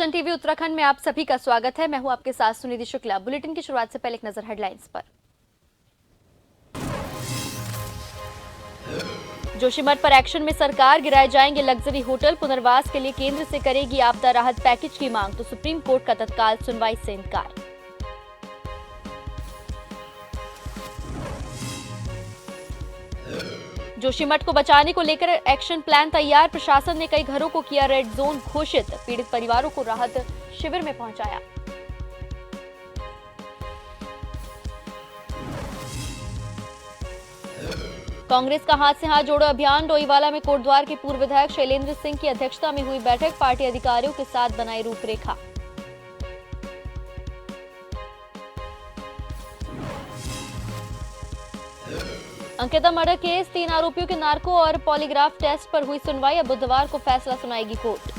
Doordarshan TV Uttarakhand में आप सभी का स्वागत है। मैं हूं आपके साथ सुनिधि शुक्ला। बुलेटिन की शुरुआत से पहले एक नजर हेडलाइंस पर। जोशीमठ पर एक्शन में सरकार, गिराए जाएंगे लग्जरी होटल, पुनर्वास के लिए केंद्र से करेगी आपदा राहत पैकेज की मांग, तो सुप्रीम कोर्ट का तत्काल सुनवाई से इनकार। जोशीमठ को बचाने को लेकर एक्शन प्लान तैयार, प्रशासन ने कई घरों को किया रेड जोन घोषित, पीड़ित परिवारों को राहत शिविर में पहुंचाया। कांग्रेस का हाथ से हाथ जोड़ो अभियान, डोईवाला में कोटद्वार के पूर्व विधायक शैलेंद्र सिंह की अध्यक्षता में हुई बैठक, पार्टी अधिकारियों के साथ बनाई रूपरेखा। अंकिता मर्डर केस, 3 आरोपियों के नार्को और पॉलीग्राफ टेस्ट पर हुई सुनवाई, अब बुधवार को फैसला सुनाएगी कोर्ट।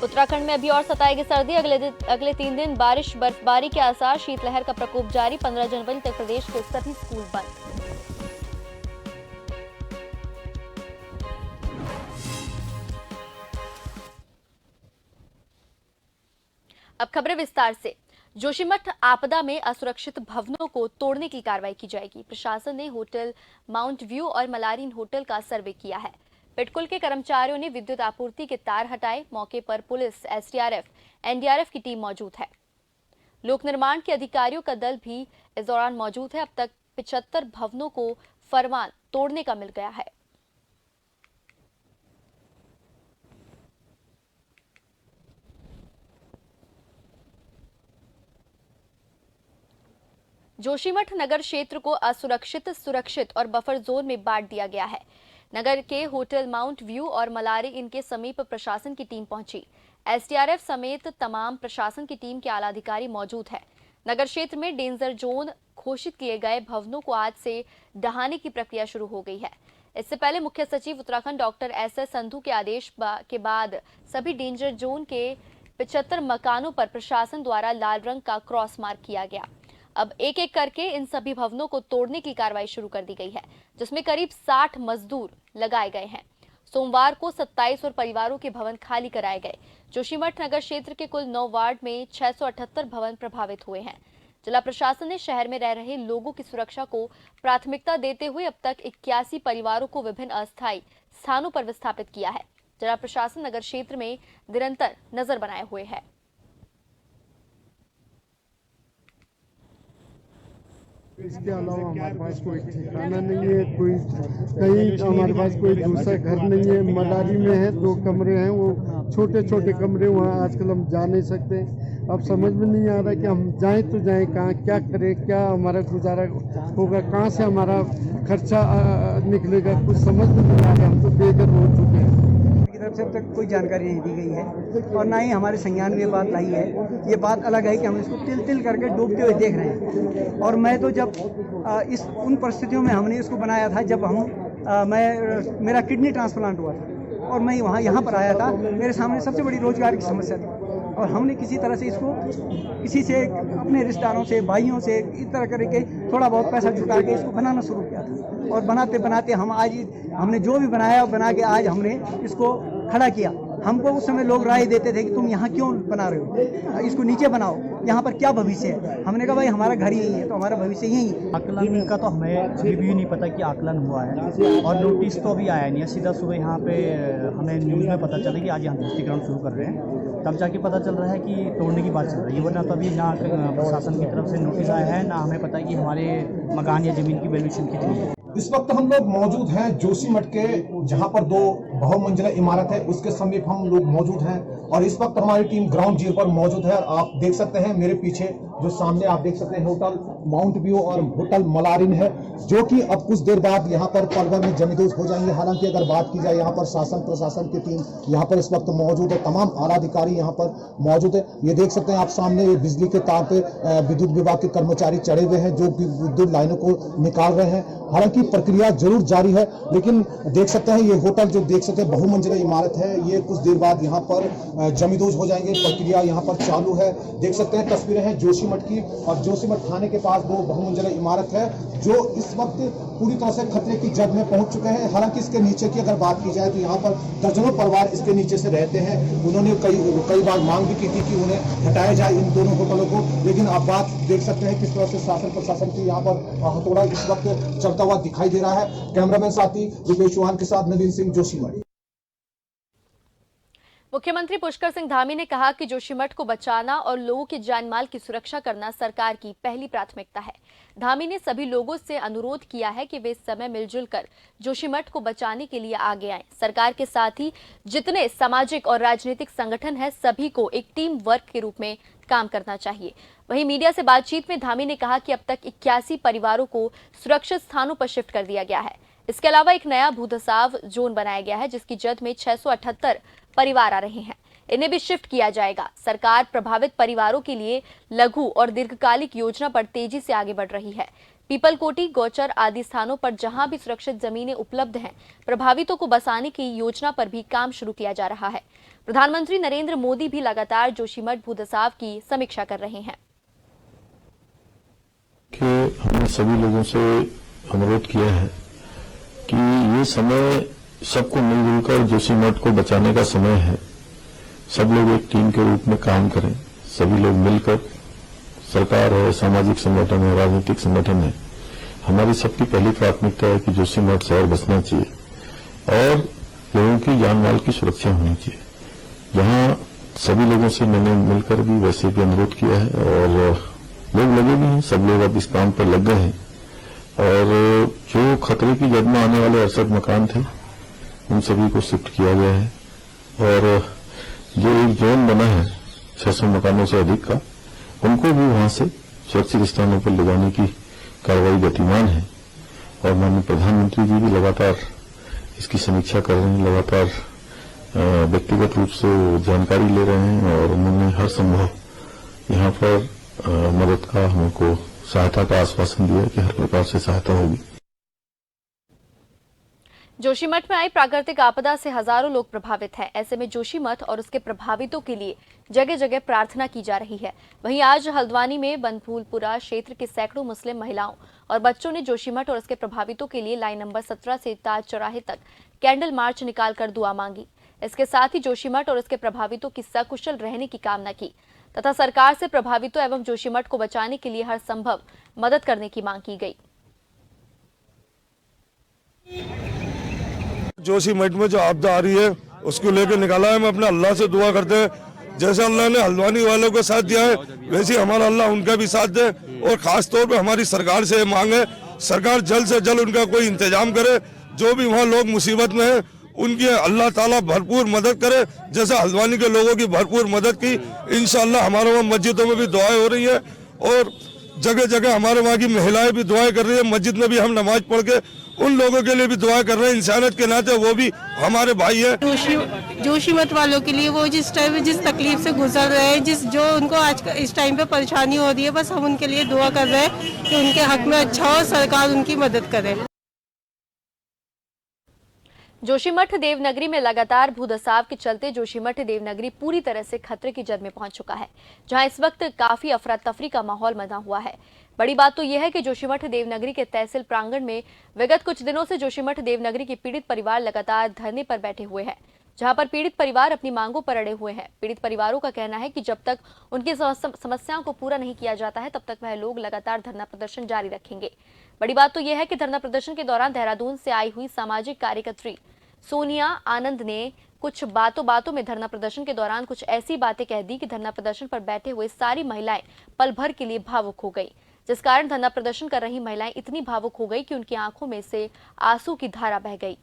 उत्तराखंड में अभी और सताएगी सर्दी, अगले 3 दिन बारिश बर्फबारी के आसार, शीतलहर का प्रकोप जारी, 15 जनवरी तक प्रदेश के सभी स्कूल बंद। अब खबरें विस्तार से। जोशीमठ आपदा में असुरक्षित भवनों को तोड़ने की कार्रवाई की जाएगी। प्रशासन ने होटल माउंट व्यू और मलारिन होटल का सर्वे किया है। पिटकुल के कर्मचारियों ने विद्युत आपूर्ति के तार हटाए। मौके पर पुलिस, एसडीआरएफ, एनडीआरएफ की टीम मौजूद है। लोक निर्माण के अधिकारियों का दल भी इस दौरान मौजूद है। अब तक 75 भवनों को फरमान तोड़ने का मिल गया है। जोशीमठ नगर क्षेत्र को असुरक्षित, सुरक्षित और बफर जोन में बांट दिया गया है। नगर के होटल माउंट व्यू और मलारी इनके समीप प्रशासन की टीम पहुंची। एसडीआरएफ समेत तमाम प्रशासन की टीम के आला अधिकारी मौजूद है। नगर क्षेत्र में डेंजर जोन घोषित किए गए भवनों को आज से ढहाने की प्रक्रिया शुरू हो गई है। इससे पहले मुख्य सचिव उत्तराखंड डॉक्टर एस.एस. संधू के आदेश के बाद सभी डेंजर जोन के 75 मकानों पर प्रशासन द्वारा लाल रंग का क्रॉस मार्क किया गया। अब एक एक करके इन सभी भवनों को तोड़ने की कार्रवाई शुरू कर दी गई है, जिसमें करीब 60 मजदूर लगाए गए हैं। सोमवार को 27 और परिवारों के भवन खाली कराए गए। जोशीमठ नगर क्षेत्र के कुल 9 वार्ड में 678 भवन प्रभावित हुए हैं। जिला प्रशासन ने शहर में रह रहे लोगों की सुरक्षा को प्राथमिकता देते हुए अब तक 81 परिवारों को विभिन्न अस्थायी स्थानों पर विस्थापित किया है। जिला प्रशासन नगर क्षेत्र में निरंतर नजर बनाए हुए है। इसके अलावा हमारे पास कोई ठिकाना नहीं है, कोई कहीं हमारे पास कोई दूसरा घर नहीं है। मलारी में है 2 कमरे हैं, वो छोटे छोटे कमरे, वहाँ आजकल हम जा नहीं सकते। अब समझ में नहीं आ रहा कि हम जाएं तो जाएं कहाँ, क्या करें, क्या हमारा गुजारा होगा, कहाँ से हमारा खर्चा निकलेगा, कुछ समझ में नहीं आ रहा। हम तो बेघर हो चुके हैं। तरफ से अब तक कोई जानकारी नहीं दी गई है और ना ही हमारे संज्ञान में ये बात लाई है। ये बात अलग है कि हम इसको तिल तिल करके डूबते हुए देख रहे हैं। और मैं तो जब इस उन परिस्थितियों में हमने इसको बनाया था जब मेरा किडनी ट्रांसप्लांट हुआ था और मैं यहाँ पर आया था, मेरे सामने सबसे बड़ी रोजगार की समस्या थी और हमने किसी तरह से इसको किसी से, अपने रिश्तेदारों से, भाइयों से, इस तरह करके थोड़ा बहुत पैसा जुटा के इसको बनाना शुरू किया था। और बनाते बनाते हमने जो भी बनाया बना के आज हमने इसको खड़ा किया। हमको उस समय लोग राय देते थे कि तुम यहाँ क्यों बना रहे हो, इसको नीचे बनाओ, यहाँ पर क्या भविष्य है। हमने कहा भाई हमारा घर यही है तो हमारा भविष्य यही है। आकलन का तो हमें अभी भी नहीं पता कि आकलन हुआ है और नोटिस तो अभी आया नहीं है। सीधा सुबह यहाँ पे हमें न्यूज़ में पता चला कि आज यहाँ दृष्टिकरण शुरू कर रहे हैं, तब जाके पता चल रहा है कि तोड़ने की बात चल रही है। वरना तो अभी ना प्रशासन की तरफ से नोटिस आया है, ना हमें पता है कि हमारे मकान या ज़मीन की वैल्यूएशन कितनी है। इस वक्त हम लोग मौजूद हैं जोशीमठ के, जहां पर 2 बहुमंजिला इमारत है, उसके समीप हम लोग मौजूद हैं और इस वक्त हमारी टीम ग्राउंड जीरो पर मौजूद है। और आप देख सकते हैं मेरे पीछे जो सामने आप देख सकते हैं होटल माउंट व्यू और होटल मलारिन है, जो कि अब कुछ देर बाद यहाँ पर पलवर में जमींदोज हो जाएंगे। हालांकि अगर बात की जाए यहाँ पर शासन प्रशासन की टीम यहाँ पर इस वक्त मौजूद है, तमाम आला अधिकारी यहाँ पर मौजूद है। ये देख सकते हैं आप सामने, ये बिजली के तार पे विद्युत विभाग के कर्मचारी चढ़े हुए हैं जो विद्युत लाइनों को निकाल रहे हैं। हालांकि प्रक्रिया जरूर जारी है, लेकिन देख सकते हैं ये होटल जो देख सकते हैं बहुमंजिला इमारत है, ये कुछ देर बाद यहाँ पर जमींदोज हो जाएंगे। प्रक्रिया यहाँ पर चालू है। देख सकते हैं तस्वीरें हैं जोशीमठ की और जोशीमठ थाने के पास पास 2 बहुमंजिला इमारत है जो इस वक्त पूरी तरह से खतरे की जद में पहुंच चुके हैं। हालांकि इसके नीचे की अगर बात की जाए तो यहाँ पर दर्जनों परिवार इसके नीचे से रहते हैं। उन्होंने कई बार मांग भी की थी कि उन्हें हटाया जाए इन दोनों होटलों को, लेकिन आप बात देख सकते हैं किस तरह से शासन प्रशासन की यहाँ पर हथौड़ा इस वक्त चलता हुआ दिखाई दे रहा है। कैमरामैन साथी रुपेश चौहान के साथ नवीन सिंह, जोशीमठ। मुख्यमंत्री पुष्कर सिंह धामी ने कहा कि जोशीमठ को बचाना और लोगों की जान माल की सुरक्षा करना सरकार की पहली प्राथमिकता है। धामी ने सभी लोगों से अनुरोध किया है कि वे इस समय मिलजुल कर जोशीमठ को बचाने के लिए आगे आएं। सरकार के साथ ही जितने सामाजिक और राजनीतिक संगठन हैं, सभी को एक टीम वर्क के रूप में काम करना चाहिए। वहीं मीडिया से बातचीत में धामी ने कहा कि अब तक 81 परिवारों को सुरक्षित स्थानों पर शिफ्ट कर दिया गया है। इसके अलावा एक नया भूधसाव जोन बनाया गया है, जिसकी जद में 678 परिवार आ रहे हैं। इन्हें भी शिफ्ट किया जाएगा। सरकार प्रभावित परिवारों के लिए लघु और दीर्घकालिक योजना पर तेजी से आगे बढ़ रही है। पीपलकोटी, गौचर आदि स्थानों पर जहां भी सुरक्षित जमीनें उपलब्ध हैं, प्रभावितों को बसाने की योजना पर भी काम शुरू किया जा रहा है। प्रधानमंत्री नरेंद्र मोदी भी लगातार जोशीमठ भूधसाव की समीक्षा कर रहे हैं। हमने सभी लोगों से अनुरोध किया है कि ये समय सबको मिलजुल कर जोशीमठ को बचाने का समय है। सब लोग एक टीम के रूप में काम करें। सभी लोग मिलकर, सरकार है, सामाजिक संगठन है, राजनीतिक संगठन है, हमारी सबकी पहली प्राथमिकता है कि जोशीमठ शहर बचना चाहिए और लोगों की जान माल की सुरक्षा होनी चाहिए। यहाँ सभी लोगों से मैंने मिलकर भी वैसे भी अनुरोध किया है और लोग लगे भी हैं। सब लोग अब इस काम पर लग गए हैं और जो खतरे की जद में आने वाले 68 मकान थे, उन सभी को शिफ्ट किया गया है और जो एक जोन बना है 600 मकानों से अधिक का, उनको भी वहां से सुरक्षित स्थानों पर ले जाने की कार्रवाई गतिमान है। और माननीय प्रधानमंत्री जी भी लगातार इसकी समीक्षा कर रहे हैं, लगातार व्यक्तिगत रूप से जानकारी ले रहे हैं और उन्होंने हर संभव यहाँ पर मदद का, हमको सहायता का आश्वासन दिया कि हर प्रकार से सहायता होगी। जोशीमठ में आई प्राकृतिक आपदा से हजारों लोग प्रभावित हैं। ऐसे में जोशीमठ और उसके प्रभावितों के लिए जगह जगह प्रार्थना की जा रही है। वहीं आज हल्द्वानी में बनफूलपुरा क्षेत्र के सैकड़ों मुस्लिम महिलाओं और बच्चों ने जोशीमठ और उसके प्रभावितों के लिए लाइन नंबर 17 से ताज चौराहे तक कैंडल मार्च निकालकर दुआ मांगी। इसके साथ ही जोशीमठ और उसके प्रभावितों की सकुशल रहने की कामना की तथा सरकार से प्रभावितों एवं जोशीमठ को बचाने के लिए हर संभव मदद करने की मांग की गई। जोशीमठ में जो आपदा आ रही है उसको लेकर निकाला है। हम अपने अल्लाह से दुआ करते हैं, जैसे अल्लाह ने हल्द्वानी वालों को साथ दिया है वैसे हमारा अल्लाह उनका भी साथ दे। और खास तौर पे हमारी सरकार से मांग है, सरकार जल्द से जल्द उनका कोई इंतजाम करे। जो भी वहाँ लोग मुसीबत में हैं उनकी अल्लाह ताला भरपूर मदद करे, जैसे हल्द्वानी के लोगों की भरपूर मदद की। इंशाअल्लाह हमारे वहाँ मस्जिदों में भी दुआएं हो रही है और जगह जगह हमारे वहाँ की महिलाएं भी दुआएं कर रही है। मस्जिद में भी हम नमाज पढ़ के उन लोगों के लिए भी दुआ कर रहे हैं। इंसानियत के नाते वो भी हमारे भाई है। जोशीमठ वालों के लिए वो जिस टाइम जिस तकलीफ से गुजर रहे हैं, जो उनको आज इस टाइम पे परेशानी हो रही है, बस हम उनके लिए दुआ कर रहे हैं कि उनके हक में अच्छा हो, सरकार उनकी मदद करे। जोशीमठ देवनगरी में लगातार भूधसाव के चलते जोशीमठ देवनगरी पूरी तरह से खतरे की जद में पहुंच चुका है, जहां इस वक्त काफी अफरा तफरी का माहौल बना हुआ है। बड़ी बात तो यह है कि जोशीमठ देवनगरी के तहसील प्रांगण में विगत कुछ दिनों से जोशीमठ देवनगरी के पीड़ित परिवार लगातार धरने पर बैठे हुए हैं, जहां पर पीड़ित परिवार अपनी मांगों पर अड़े हुए हैं। पीड़ित परिवारों का कहना है कि जब तक उनकी समस्याओं को पूरा नहीं किया जाता है, तब तक वह लोग लगातार धरना प्रदर्शन जारी रखेंगे। बड़ी बात तो यह है कि धरना प्रदर्शन के दौरान देहरादून से आई हुई सामाजिक कार्यकर्त्री सोनिया आनंद ने कुछ बातों में धरना प्रदर्शन के दौरान कुछ ऐसी बातें कह दी कि धरना प्रदर्शन पर बैठे हुए सारी महिलाएं पल भर के लिए भावुक हो गई, जिस कारण धरना प्रदर्शन कर रही महिलाएं इतनी भावुक हो गई कि उनकी आंखों में से आंसू की धारा बह गई।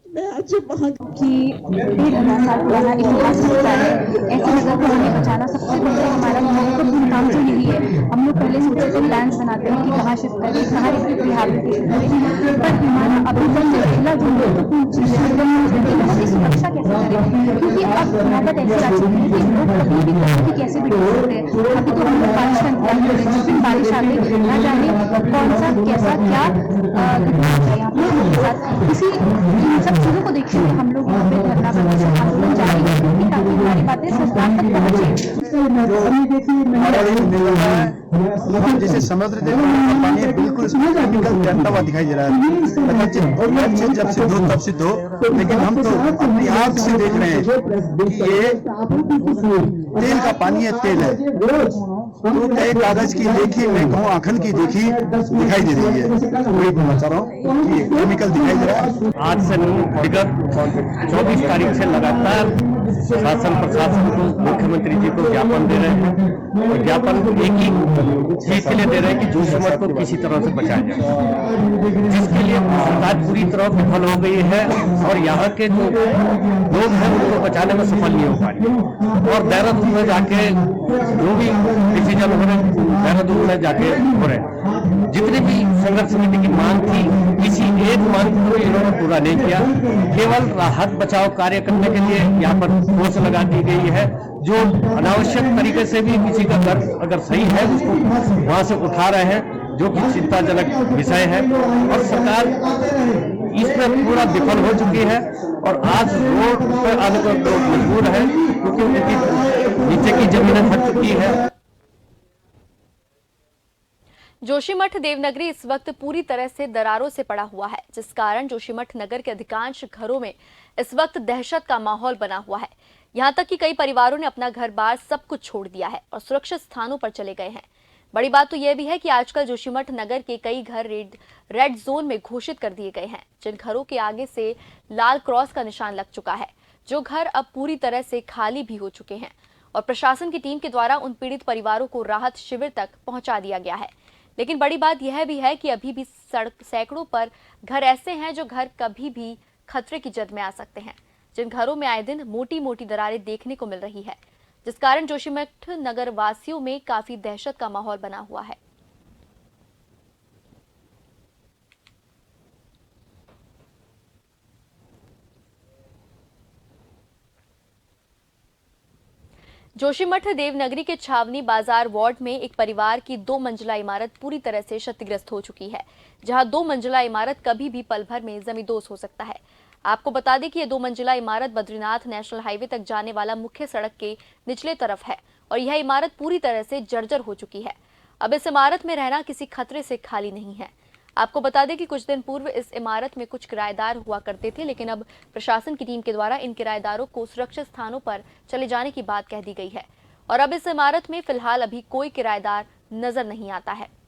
मैं आज बहुत की इतिहास होता है, ऐसी जगह को हमें बचाना सबसे पहले हमारा महत्वपूर्ण काम तो यही है। हम लोग पहले सोचते थे, प्लान्स बनाते हैं कि कहाँ शिफ्ट करें, कहाँ रिहैबिलिटेशन करें, पर हमारा अभी तक पहला जो महत्वपूर्ण चीज है वो सुरक्षा कैसे करें, क्योंकि अब यहाँ पर नौबत ऐसी आ चुकी है कि लोग कभी भी कहीं भी कैसे भी डूब सकते हैं। अभी तो हम लोग बारिश का इंतजार कर रहे हैं, जिस दिन बारिश आ गई ना जाने कौन सा कैसा क्या घटना हो जाए यहाँ पे हम लोग के साथ। इसी इन सब चीज़ों को देखते हुए हम लोग यहाँ पे धरना प्रदर्शन आंदोलन जारी रखेंगे ताकि हमारी बातें सरकार तक पहुँचे। जैसे समुद्र देख पानी बिल्कुल केमिकल जलता हुआ दिखाई दे रहा है। जब से दो तब से दो, लेकिन हम तो अपनी आंख से देख रहे हैं कि ये तेल का पानी है, तेल है। तो कई कागज की देखी, मैं कहूँ आखन की देखी दिखाई दे रही है। वही बोलना चाह रहा हूँ कि केमिकल दिखाई दे रहा है। आज से विगत 24 तारीख से लगातार शासन प्रशासन को, मुख्यमंत्री जी को ज्ञापन दे रहे हैं। ज्ञापन एक ही चीज के लिए दे रहे हैं कि जोशीमठ को किसी तरह से बचाया जाए, जिसके लिए सरकार पूरी तरह विफल हो गई है और यहाँ के जो लोग हैं उनको बचाने में सफल नहीं हो पा रही। और देहरादून में जाके जो भी डिसीजन हो रहे, देहरादून में जाके हो रहे, जितनी भी संघर्ष समिति की मांग थी, किसी एक मांग को इन्होंने पूरा नहीं किया। केवल राहत बचाव कार्य करने के लिए यहाँ पर फोर्स लगा दी गई है, जो अनावश्यक तरीके से भी किसी का घर अगर सही है उसको वहां से उठा रहे हैं, जो कि चिंताजनक विषय है। और सरकार इसमें पूरा विफल हो चुकी है और आज रोड पर आने को लोग मजबूर है क्योंकि उनकी नीचे की जमीनें फट चुकी है। जोशीमठ देवनगरी इस वक्त पूरी तरह से दरारों से पड़ा हुआ है, जिस कारण जोशीमठ नगर के अधिकांश घरों में इस वक्त दहशत का माहौल बना हुआ है। यहाँ तक कि कई परिवारों ने अपना घर बार सब कुछ छोड़ दिया है और सुरक्षित स्थानों पर चले गए हैं। बड़ी बात तो यह भी है कि आजकल जोशीमठ नगर के कई घर रेड जोन में घोषित कर दिए गए हैं, जिन घरों के आगे से लाल क्रॉस का निशान लग चुका है, जो घर अब पूरी तरह से खाली भी हो चुके हैं और प्रशासन की टीम के द्वारा उन पीड़ित परिवारों को राहत शिविर तक पहुंचा दिया गया है। लेकिन बड़ी बात यह भी है कि अभी भी सैकड़ों पर घर ऐसे हैं जो घर कभी भी खतरे की जद में आ सकते हैं, जिन घरों में आए दिन मोटी मोटी दरारें देखने को मिल रही है, जिस कारण जोशीमठ नगर वासियों में काफी दहशत का माहौल बना हुआ है। जोशीमठ देवनगरी के छावनी बाजार वार्ड में एक परिवार की 2 मंजिला इमारत पूरी तरह से क्षतिग्रस्त हो चुकी है, जहां 2 मंजिला इमारत कभी भी पल भर में जमींदोज हो सकता है। आपको बता दें कि यह 2 मंजिला इमारत बद्रीनाथ नेशनल हाईवे तक जाने वाला मुख्य सड़क के निचले तरफ है और यह इमारत पूरी तरह से जर्जर हो चुकी है। अब इस इमारत में रहना किसी खतरे से खाली नहीं है। आपको बता दें कि कुछ दिन पूर्व इस इमारत में कुछ किराएदार हुआ करते थे, लेकिन अब प्रशासन की टीम के द्वारा इन किराएदारों को सुरक्षित स्थानों पर चले जाने की बात कह दी गई है और अब इस इमारत में फिलहाल अभी कोई किराएदार नजर नहीं आता है।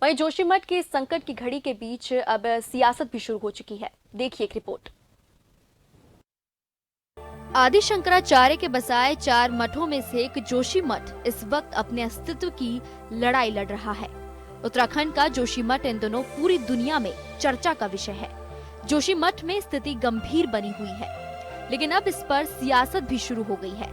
वहीं जोशीमठ के इस संकट की घड़ी के बीच अब सियासत भी शुरू हो चुकी है। देखिए एक रिपोर्ट। आदि शंकराचार्य के बसाए 4 मठों में से एक जोशीमठ इस वक्त अपने अस्तित्व की लड़ाई लड़ रहा है। उत्तराखंड का जोशीमठ इन दिनों पूरी दुनिया में चर्चा का विषय है। जोशीमठ में स्थिति गंभीर बनी हुई है, लेकिन अब इस पर सियासत भी शुरू हो गई है।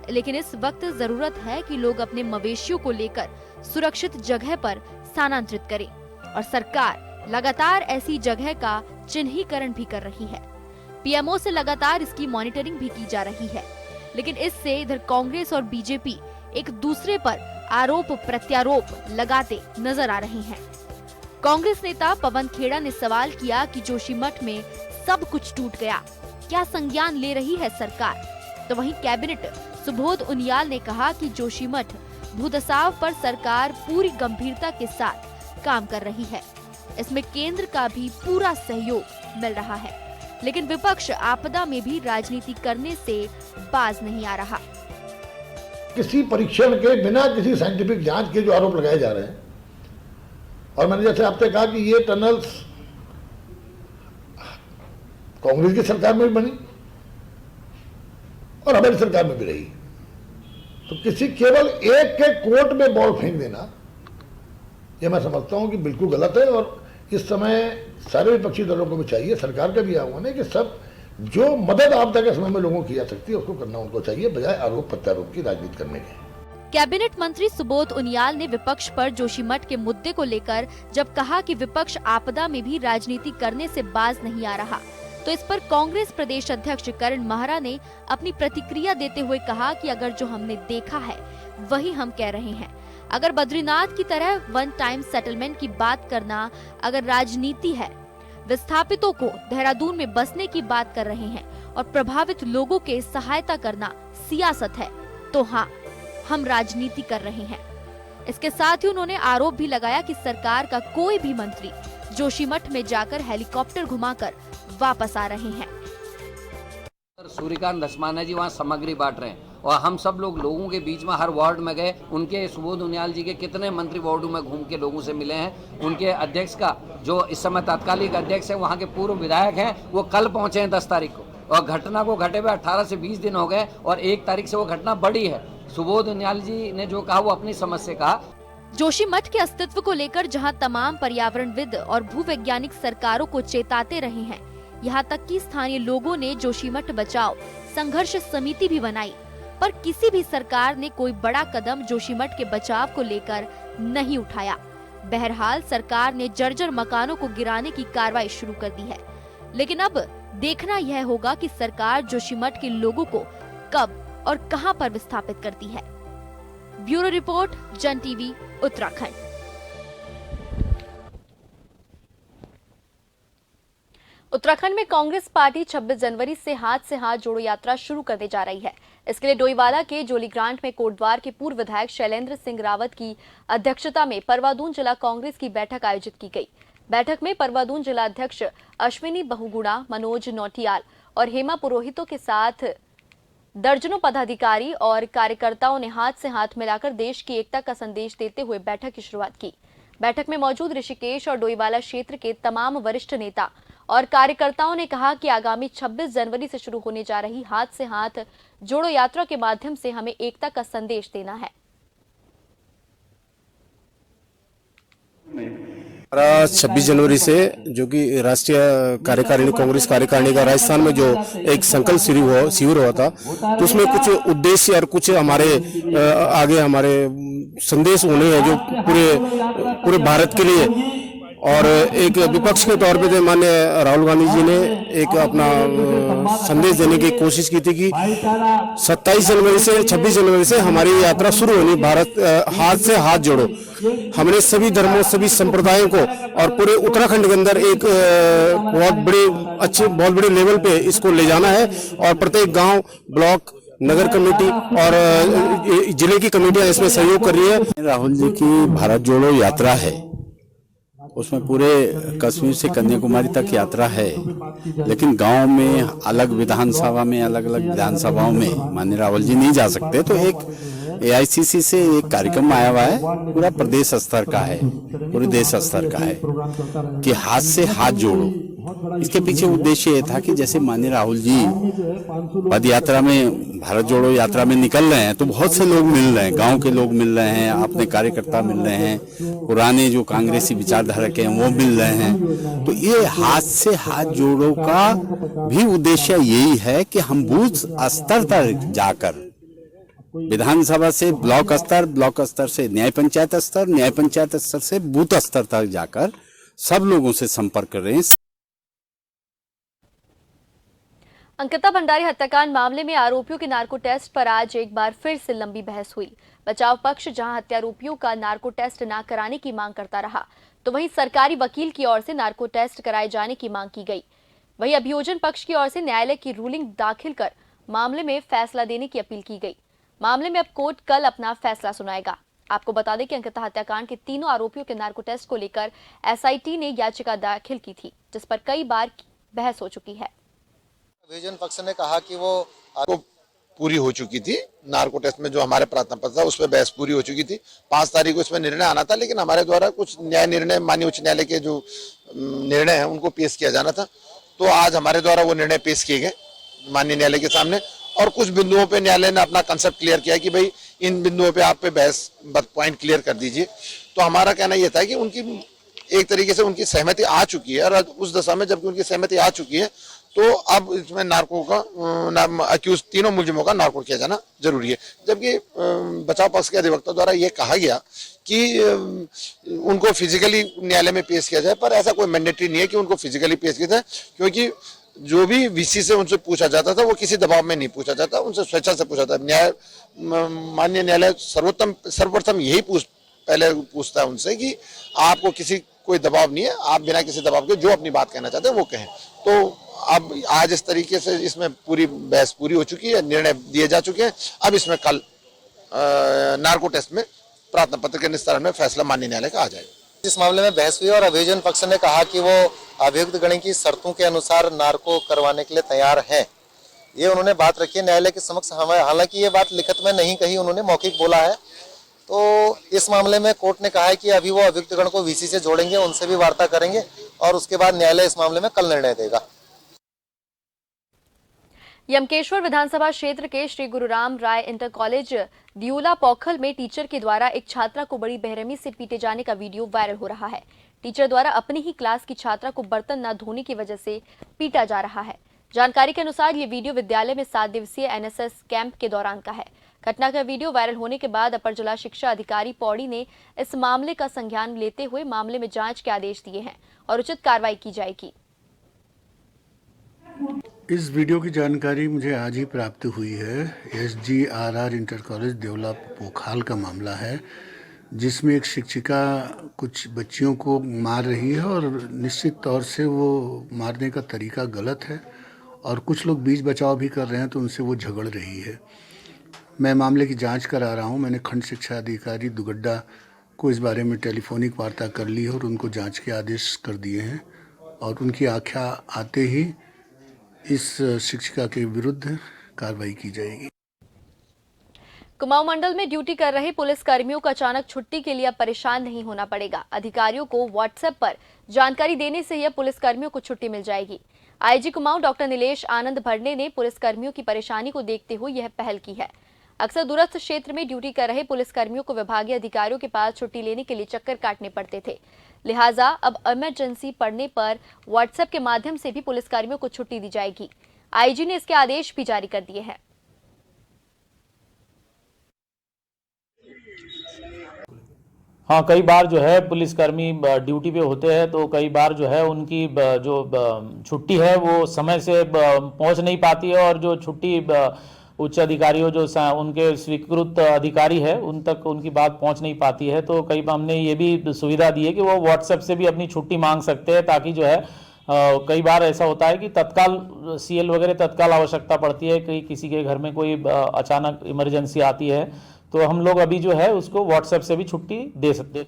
लेकिन इस वक्त जरूरत है कि लोग अपने मवेशियों को लेकर सुरक्षित जगह पर स्थानांतरित करें और सरकार लगातार ऐसी जगह का चिन्हीकरण भी कर रही है। पीएमओ से लगातार इसकी मॉनिटरिंग भी की जा रही है, लेकिन इससे इधर कांग्रेस और बीजेपी एक दूसरे पर आरोप प्रत्यारोप लगाते नजर आ रहे हैं। कांग्रेस नेता पवन खेड़ा ने सवाल किया कि जोशीमठ में सब कुछ टूट गया, क्या संज्ञान ले रही है सरकार? तो वहीं कैबिनेट सुबोध उनियाल ने कहा कि जोशीमठ भूदसाव पर सरकार पूरी गंभीरता के साथ काम कर रही है, इसमें केंद्र का भी पूरा सहयोग मिल रहा है, लेकिन विपक्ष आपदा में भी राजनीति करने से बाज नहीं आ रहा। किसी परीक्षण के बिना किसी साइंटिफिक जांच के जो आरोप लगाए जा रहे हैं, और मैंने जैसे आपसे कहा कि ये टनल्स कांग्रेस की सरकार में भी बनी और हमारी सरकार में भी रही, तो किसी केवल एक के कोर्ट में बॉल फेंक देना, ये मैं समझता हूं कि बिल्कुल गलत है। और इस समय सारे विपक्षी दलों को भी चाहिए, सरकार का भी आह्वान है कि सब जो मदद आपदा के समय में लोगों की जा सकती है उसको करना उनको चाहिए, बजाय आरोप प्रत्यारोप की राजनीति करने के। कैबिनेट मंत्री सुबोध उनियाल ने विपक्ष पर जोशीमठ के मुद्दे को लेकर जब कहा कि विपक्ष आपदा में भी राजनीति करने से बाज नहीं आ रहा, तो इस पर कांग्रेस प्रदेश अध्यक्ष करण माहरा ने अपनी प्रतिक्रिया देते हुए कहा कि अगर जो हमने देखा है वही हम कह रहे हैं। अगर बद्रीनाथ की तरह वन टाइम सेटलमेंट की बात करना अगर राजनीति है, विस्थापितों को देहरादून में बसने की बात कर रहे हैं और प्रभावित लोगों के सहायता करना सियासत है, तो हाँ, हम राजनीति कर रहे हैं। इसके साथ ही उन्होंने आरोप भी लगाया कि सरकार का कोई भी मंत्री जोशीमठ में जाकर हेलीकॉप्टर घुमाकर वापस आ रहे हैं। सूर्यकांत धस्माना जी वहाँ सामग्री बांट रहे हैं और हम सब लोगों के बीच में हर वार्ड में गए। उनके सुबोध उनियाल जी के कितने मंत्री वार्डों में घूम के लोगों से मिले हैं। उनके अध्यक्ष का जो इस समय तात्कालिक अध्यक्ष है, वहाँ के पूर्व विधायक हैं, वो कल पहुँचे हैं 10 तारीख को, और घटना को घटे हुए 18 से 20 दिन हो गए और 1 तारीख से वो घटना बढ़ी है। सुबोध उनियाल जी ने जो कहा वो अपनी समझ से कहा। जोशीमठ के अस्तित्व को लेकर जहां तमाम पर्यावरणविद और भूवैज्ञानिक सरकारों को चेताते रहे हैं, यहां तक कि स्थानीय लोगों ने जोशीमठ बचाओ संघर्ष समिति भी बनाई, पर किसी भी सरकार ने कोई बड़ा कदम जोशीमठ के बचाव को लेकर नहीं उठाया। बहरहाल सरकार ने जर्जर मकानों को गिराने की कार्रवाई शुरू कर दी है, लेकिन अब देखना यह होगा कि सरकार जोशीमठ के लोगों को कब और कहां पर विस्थापित करती है। ब्यूरो रिपोर्ट, जन टीवी, उत्तराखंड। उत्तराखंड में कांग्रेस पार्टी 26 जनवरी से हाथ जोड़ो यात्रा शुरू करने जा रही है। इसके लिए डोईवाला के जोलीग्रांट में कोटद्वार के पूर्व विधायक शैलेंद्र सिंह रावत की अध्यक्षता में परवादून जिला कांग्रेस की बैठक आयोजित की गई। बैठक में परवादून जिला अध्यक्ष अश्विनी बहुगुणा, मनोज नौटियाल और हेमा पुरोहितों के साथ दर्जनों पदाधिकारी और कार्यकर्ताओं ने हाथ से हाथ मिलाकर देश की एकता का संदेश देते हुए बैठक की शुरुआत की। बैठक में मौजूद ऋषिकेश और डोईवाला क्षेत्र के तमाम वरिष्ठ नेता और कार्यकर्ताओं ने कहा कि आगामी 26 जनवरी से शुरू होने जा रही हाथ से हाथ जोड़ो यात्रा के माध्यम से हमें एकता का संदेश देना है। 26 जनवरी से जो कि राष्ट्रीय कार्यकारिणी कांग्रेस कार्यकारिणी का राजस्थान में जो एक संकल्प शिविर हुआ था, तो उसमें कुछ उद्देश्य और कुछ हमारे आगे हमारे संदेश होने हैं जो पूरे भारत के लिए। और एक विपक्ष के तौर पे माननीय राहुल गांधी जी ने एक अपना संदेश देने की कोशिश की थी कि 27 जनवरी से 26 जनवरी से हमारी यात्रा शुरू होनी, भारत हाथ से हाथ जोड़ो। हमने सभी धर्मों, सभी संप्रदायों को और पूरे उत्तराखंड के अंदर एक बहुत बड़े लेवल पे इसको ले जाना है और प्रत्येक गांव, ब्लॉक, नगर कमेटी और जिले की कमेटियां इसमें सहयोग कर रही है। राहुल जी की भारत जोड़ो यात्रा है, उसमें पूरे कश्मीर से कन्याकुमारी तक यात्रा है, लेकिन गांव में अलग विधानसभा में अलग अलग विधानसभाओं में माननीय राहुल जी नहीं जा सकते, तो एक AICC से एक कार्यक्रम आया हुआ है, पूरा प्रदेश स्तर का है, पूरे देश स्तर का है कि हाथ से हाथ जोड़ो। इसके पीछे उद्देश्य ये था कि जैसे माननीय राहुल जी पद यात्रा में, भारत जोड़ो यात्रा में निकल रहे हैं, तो बहुत से लोग मिल रहे हैं, गांव के लोग मिल रहे हैं, अपने कार्यकर्ता मिल रहे हैं, पुराने जो कांग्रेसी विचारधारा के हैं वो मिल रहे हैं। तो ये हाथ से हाथ जोड़ो का भी उद्देश्य यही है कि हम बूथ स्तर तक जाकर, विधानसभा से ब्लॉक स्तर, ब्लॉक स्तर से न्याय पंचायत स्तर, न्याय पंचायत स्तर से बूथ स्तर तक जाकर सब लोगों से संपर्क कर रहे हैं। अंकिता भंडारी हत्याकांड मामले में आरोपियों के नार्को टेस्ट पर आज एक बार फिर से लंबी बहस हुई। बचाव पक्ष जहां हत्यारोपियों का नार्को टेस्ट न कराने की मांग करता रहा, तो वहीं सरकारी वकील की ओर से नार्को टेस्ट कराए जाने की मांग की गई। वहीं अभियोजन पक्ष की ओर से न्यायालय की रूलिंग दाखिल कर मामले में फैसला देने की अपील की गई। मामले में अब कोर्ट कल अपना फैसला सुनाएगा। आपको बता दें कि अंकिता हत्याकांड के तीनों आरोपियों के नार्को टेस्ट को लेकर SIT ने याचिका दाखिल की थी, जिस पर कई बार बहस हो चुकी है। अभियोजन पक्ष ने कहा कि वो पूरी हो चुकी थी। नार्को टेस्ट में जो हमारे प्रार्थना पत्र था उस पर बहस पूरी हो चुकी थी। 5 तारीख को इसमें निर्णय आना था, लेकिन हमारे द्वारा कुछ न्याय निर्णय माननीय उच्च न्यायालय के जो निर्णय है उनको पेश किया जाना था, तो आज हमारे द्वारा वो निर्णय पेश किए गए माननीय न्यायालय के सामने। और कुछ बिंदुओं पे न्यायालय ने अपना कंसेप्ट क्लियर किया कि भाई इन बिंदुओं पे आप पे बहस पॉइंट क्लियर कर दीजिए। तो हमारा कहना यह था कि उनकी एक तरीके से उनकी सहमति आ चुकी है, और उस दशा में जबकि उनकी सहमति आ चुकी है तो अब इसमें नार्को का अक्यूज तीनों मुलजिमों का नार्को किया जाना जरूरी है। जबकि बचाव पक्ष के अधिवक्ता द्वारा ये कहा गया कि उनको फिजिकली न्यायालय में पेश किया जाए, पर ऐसा कोई मैंडेटरी नहीं है कि उनको फिजिकली पेश किया जाए, क्योंकि जो भी वीसी से उनसे पूछा जाता था वो किसी दबाव में नहीं पूछा जाता, उनसे स्वेच्छा से पूछा था। माननीय न्यायालय सर्वप्रथम यही पहले पूछता है उनसे कि आपको कोई दबाव नहीं है, आप बिना किसी दबाव के जो अपनी बात कहना चाहते हैं वो कहें। तो अब आज इस तरीके से इसमें पूरी बहस पूरी हो चुकी है, निर्णय दिए जा चुके हैं। अब इसमें कल नार्को टेस्ट में प्रार्थना पत्र के निस्तारण में फैसला माननीय न्यायालय का आ जाएगा। इस मामले में बहस हुई और अभियोजन पक्ष ने कहा कि वो अभियुक्त गण की शर्तों के अनुसार नार्को करवाने के लिए तैयार हैं। ये उन्होंने बात रखी है न्यायालय के समक्ष। हालांकि ये बात लिखित में नहीं कही, उन्होंने मौखिक बोला है। तो इस मामले में कोर्ट ने कहा है कि अभी वो अभियुक्त गण को वीसी से जोड़ेंगे, उनसे भी वार्ता करेंगे और उसके बाद न्यायालय इस मामले में कल निर्णय देगा। यमकेश्वर विधानसभा क्षेत्र के श्री गुरुराम राय इंटर कॉलेज दियोला पौखल में टीचर के द्वारा एक छात्रा को बड़ी बेरहमी से पीटे जाने का वीडियो वायरल हो रहा है। टीचर द्वारा अपनी ही क्लास की छात्रा को बर्तन न धोने की वजह से पीटा जा रहा है। जानकारी के अनुसार ये वीडियो विद्यालय में 7 दिवसीय एनएसएस कैंप के दौरान का है। घटना का वीडियो वायरल होने के बाद अपर जिला शिक्षा अधिकारी पौड़ी ने इस मामले का संज्ञान लेते हुए मामले में जांच के आदेश दिए हैं और उचित कार्रवाई की जाएगी। इस वीडियो की जानकारी मुझे आज ही प्राप्त हुई है। SGRR इंटर कॉलेज देवला पोखाल का मामला है, जिसमें एक शिक्षिका कुछ बच्चियों को मार रही है और निश्चित तौर से वो मारने का तरीका गलत है और कुछ लोग बीच बचाव भी कर रहे हैं तो उनसे वो झगड़ रही है। मैं मामले की जांच करा रहा हूं। मैंने खंड शिक्षा अधिकारी दुगड्डा को इस बारे में टेलीफोनिक वार्ता कर ली है और उनको जांच के आदेश कर दिए हैं और उनकी आख्या आते ही इस शिक्षिका के विरुद्ध कार्रवाई की जाएगी। कुमाऊं मंडल में ड्यूटी कर रहे पुलिस कर्मियों को अचानक छुट्टी के लिए अब परेशान नहीं होना पड़ेगा। अधिकारियों को व्हाट्सएप पर जानकारी देने से ही अब पुलिस कर्मियों को छुट्टी मिल जाएगी। आईजी कुमाऊं डॉक्टर नीलेश आनंद भरने ने पुलिस कर्मियों की परेशानी को देखते हुए यह पहल की है। अक्सर दूरस्थ क्षेत्र में ड्यूटी कर रहे पुलिस कर्मियों को विभागीय अधिकारियों के पास छुट्टी लेने के लिए चक्कर काटने पड़ते थे, लिहाजा अब इमरजेंसी पड़ने पर व्हाट्सएप के माध्यम से भी पुलिस कर्मियों को छुट्टी दी जाएगी। आईजी ने इसके आदेश भी जारी कर दिए हैं। हाँ, कई बार जो है पुलिसकर्मी ड्यूटी पे होते हैं तो कई बार जो है उनकी जो छुट्टी है वो समय से पहुंच नहीं पाती है और जो छुट्टी उच्च अधिकारियों जो उनके स्वीकृत अधिकारी है उन तक उनकी बात पहुंच नहीं पाती है। तो कई बार हमने ये भी सुविधा दी है कि वो व्हाट्सएप से भी अपनी छुट्टी मांग सकते हैं, ताकि जो है कई बार ऐसा होता है कि तत्काल सीएल वगैरह तत्काल आवश्यकता पड़ती है कि किसी के घर में कोई अचानक इमरजेंसी आती है, तो हम लोग अभी जो है उसको व्हाट्सएप से भी छुट्टी दे सकते हैं।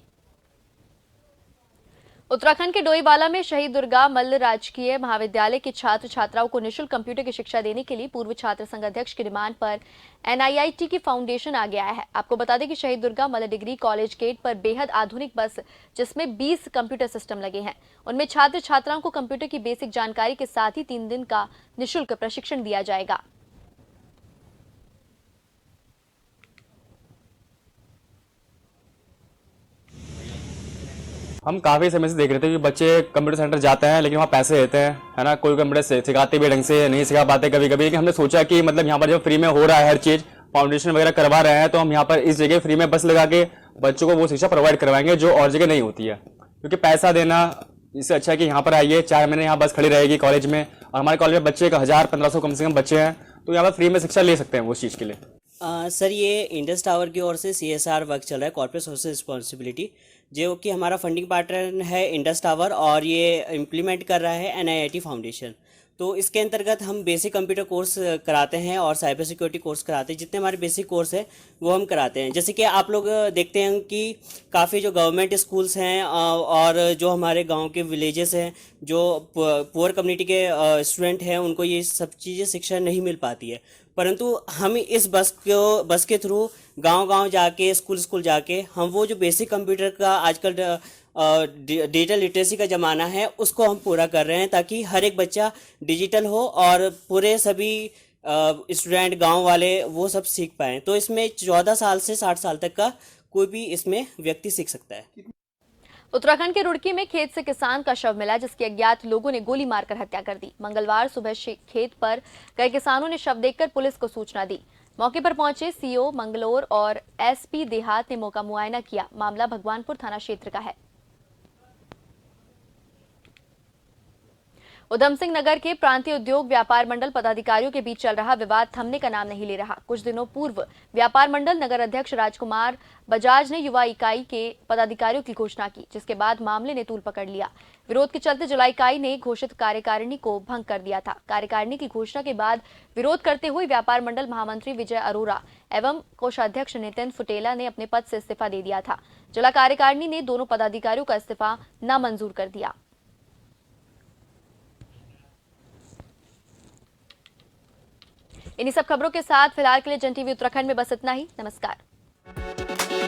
उत्तराखंड के डोईवाला में शहीद दुर्गा मल्ल राजकीय महाविद्यालय के छात्र छात्राओं को निःशुल्क कंप्यूटर की शिक्षा देने के लिए पूर्व छात्र संघ अध्यक्ष की डिमांड पर NIIT की फाउंडेशन आगे आया है। आपको बता दें कि शहीद दुर्गा मल्ल डिग्री कॉलेज गेट पर बेहद आधुनिक बस जिसमें 20 कंप्यूटर सिस्टम लगे हैं, उनमें छात्र छात्राओं को कंप्यूटर की बेसिक जानकारी के साथ ही 3 दिन का निःशुल्क प्रशिक्षण दिया जाएगा। हम काफ़ी समय से देख रहे थे कि बच्चे कंप्यूटर सेंटर जाते हैं लेकिन वहाँ पैसे देते हैं, है ना, कोई कंप्यूटर सिखाते भी ढंग से नहीं सिखा पाते कभी कभी। लेकिन हमने सोचा कि मतलब यहाँ पर जब फ्री में हो रहा है हर चीज़, फाउंडेशन वगैरह करवा रहे हैं, तो हम यहाँ पर इस जगह फ्री में बस लगा के बच्चों को वो शिक्षा प्रोवाइड करवाएंगे जो और जगह नहीं होती है। क्योंकि पैसा देना इससे अच्छा है कि यहाँ पर आइए, 4 महीने यहाँ बस खड़ी रहेगी कॉलेज में, और हमारे कॉलेज में बच्चे 1000-1500 कम से कम बच्चे हैं, तो यहाँ पर फ्री में शिक्षा ले सकते हैं वो उस चीज़ के लिए। सर, ये इंडस टावर की ओर से CSR वर्क चल रहा है, कॉर्पोरेट सोशल रिस्पॉन्सिबिलिटी, जो कि हमारा फंडिंग पार्टनर है इंडस टावर और ये इम्प्लीमेंट कर रहा है NIIT फाउंडेशन। तो इसके अंतर्गत हम बेसिक कंप्यूटर कोर्स कराते हैं और साइबर सिक्योरिटी कोर्स कराते हैं। जितने हमारे बेसिक कोर्स है वो हम कराते हैं। जैसे कि आप लोग देखते हैं कि काफ़ी जो गवर्नमेंट स्कूल्स हैं और जो हमारे गांव के विलेजेस हैं, जो पुअर कम्युनिटी के स्टूडेंट हैं, उनको ये सब चीज़ें शिक्षा नहीं मिल पाती है। परंतु हम इस बस के थ्रू गांव-गांव जाके स्कूल जाके हम वो जो बेसिक कंप्यूटर का आजकल डिजिटल लिटरेसी का ज़माना है उसको हम पूरा कर रहे हैं, ताकि हर एक बच्चा डिजिटल हो और पूरे सभी स्टूडेंट गांव वाले वो सब सीख पाएँ। तो इसमें 14 साल से 60 साल तक का कोई भी इसमें व्यक्ति सीख सकता है। उत्तराखंड के रुड़की में खेत से किसान का शव मिला, जिसके अज्ञात लोगों ने गोली मारकर हत्या कर दी। मंगलवार सुबह खेत पर कई किसानों ने शव देखकर पुलिस को सूचना दी। मौके पर पहुंचे सीओ मंगलोर और एसपी देहात ने मौका मुआयना किया। मामला भगवानपुर थाना क्षेत्र का है। उधम सिंह नगर के प्रांतीय उद्योग व्यापार मंडल पदाधिकारियों के बीच चल रहा विवाद थमने का नाम नहीं ले रहा। कुछ दिनों पूर्व व्यापार मंडल नगर अध्यक्ष राजकुमार बजाज ने युवा इकाई के पदाधिकारियों की घोषणा की, जिसके बाद मामले ने तूल पकड़ लिया। विरोध के चलते जिला इकाई ने घोषित कार्यकारिणी को भंग कर दिया था। कार्यकारिणी की घोषणा के बाद विरोध करते हुए व्यापार मंडल महामंत्री विजय अरोरा एवं कोषाध्यक्ष नितिन फुटेला ने अपने पद से इस्तीफा दे दिया था। जिला कार्यकारिणी ने दोनों पदाधिकारियों का इस्तीफा नामंजूर कर दिया। इन्हीं सब खबरों के साथ फिलहाल के लिए जन टीवी उत्तराखंड में बस इतना ही। नमस्कार।